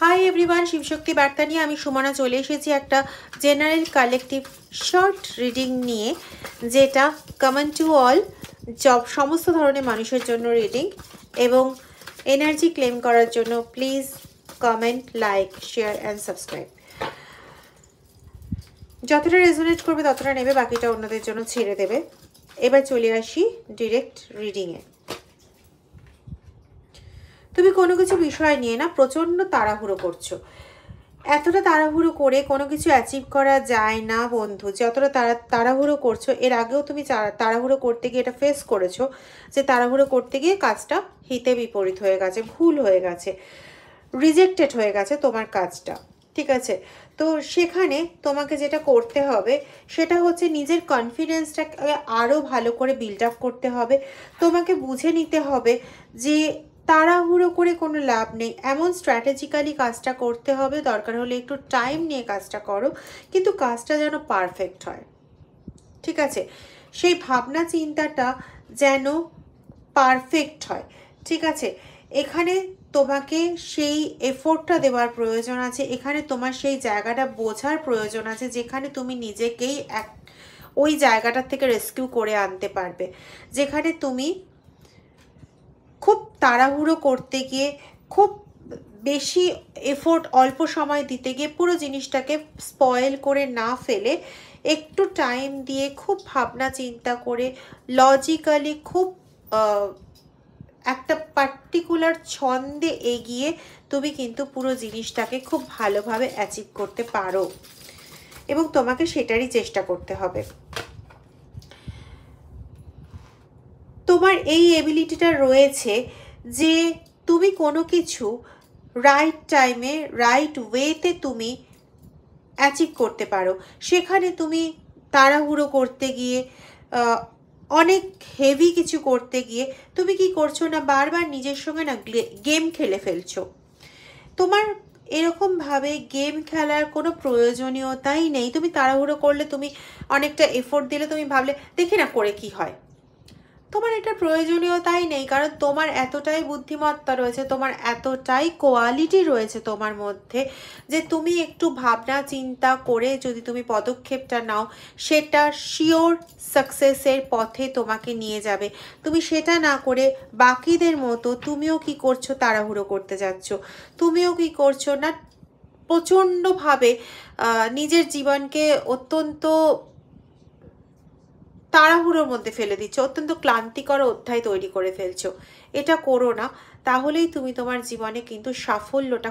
Hi everyone, Shivshakti বার্তা নিয়ে আমি সুমনা চলে এসেছি একটা জেনারেল কালেকটিভ শর্ট রিডিং নিয়ে, যেটা কমন টু অল সমস্ত ধরনের মানুষের জন্য রিডিং। এবং এনার্জি ক্লেম করার জন্য please comment, like, share and subscribe. যতটা রেজোনেট করবে ততটা নেবে, বাকিটা অন্যদের জন্য ছেড়ে দেবে। এবার চলে আসি ডিরেক্ট রিডিংয়ে। তুমি কোনো কিছু বিষয় নিয়ে না প্রচণ্ড তাড়াহুড়ো করছো। এতটা তাড়াহুড়ো করে কোনো কিছু অ্যাচিভ করা যায় না বন্ধু। যতটা তাড়াহুড়ো করছো, এর আগেও তুমি তাড়াহুড়ো করতে গিয়ে এটা ফেস করেছো যে তাড়াহুড়ো করতে গিয়ে কাজটা হিতে বিপরীত হয়ে গেছে, ভুল হয়ে গেছে, রিজেক্টেড হয়ে গেছে তোমার কাজটা। ঠিক আছে, তো সেখানে তোমাকে যেটা করতে হবে সেটা হচ্ছে নিজের কনফিডেন্সটাকে আরও ভালো করে বিল্ড আপ করতে হবে। তোমাকে বুঝে নিতে হবে যে তাড়াহুড়ো করে কোনো লাভ নেই, এমন স্ট্র্যাটেজিক্যালি কাজটা করতে হবে। দরকার হলে একটু টাইম নিয়ে কাজটা করো, কিন্তু কাজটা যেন পারফেক্ট হয়। ঠিক আছে, সেই ভাবনা চিন্তাটা যেন পারফেক্ট হয়। ঠিক আছে, এখানে তোমাকে সেই এফোর্টটা দেওয়ার প্রয়োজন আছে, এখানে তোমার সেই জায়গাটা বোঝার প্রয়োজন আছে যেখানে তুমি নিজেকেই ওই জায়গাটার থেকে রেস্কিউ করে আনতে পারবে। যেখানে তুমি খুব তাড়াহুড়ো করতে গিয়ে, খুব বেশি এফোর্ট অল্প সময় দিতে গিয়ে পুরো জিনিসটাকে স্পয়েল করে না ফেলে একটু টাইম দিয়ে খুব ভাবনা চিন্তা করে লজিক্যালি খুব একটা পার্টিকুলার ছন্দে এগিয়ে তুমি কিন্তু পুরো জিনিসটাকে খুব ভালোভাবে অ্যাচিভ করতে পারো, এবং তোমাকে সেটারই চেষ্টা করতে হবে। তোমার এই এবিলিটিটা রয়েছে যে তুমি কোনো কিছু রাইট টাইমে রাইট ওয়েতে তুমি অ্যাচিভ করতে পারো। সেখানে তুমি তাড়াহুড়ো করতে গিয়ে, অনেক হেভি কিছু করতে গিয়ে তুমি কি করছো না, বারবার নিজের সঙ্গে না গেম খেলে ফেলছো। তোমার এরকমভাবে গেম খেলার কোনো প্রয়োজনীয়তাই নেই। তুমি তাড়াহুড়ো করলে, তুমি অনেকটা এফোর্ট দিলে, তুমি ভাবলে দেখি না করে কি হয়, তোমার এটা প্রয়োজনীয়তাই নেই। কারণ তোমার এতটাই বুদ্ধিমত্তা রয়েছে, তোমার এতটাই কোয়ালিটি রয়েছে তোমার মধ্যে, যে তুমি একটু ভাবনা চিন্তা করে যদি তুমি পদক্ষেপটা নাও, সেটা শিওর সাকসেসের পথে তোমাকে নিয়ে যাবে। তুমি সেটা না করে বাকিদের মতো তুমিও কি করছো, তাড়াহুড়ো করতে যাচ্ছ। তুমিও কি করছো না, প্রচণ্ডভাবে নিজের জীবনকে অত্যন্ত তাড়াহুড়োর মধ্যে ফেলে দিচ্ছ, অত্যন্ত ক্লান্তিকর অধ্যায় তৈরি করে ফেলছো। এটা করো না, তাহলেই তুমি তোমার জীবনে কিন্তু সাফল্যটা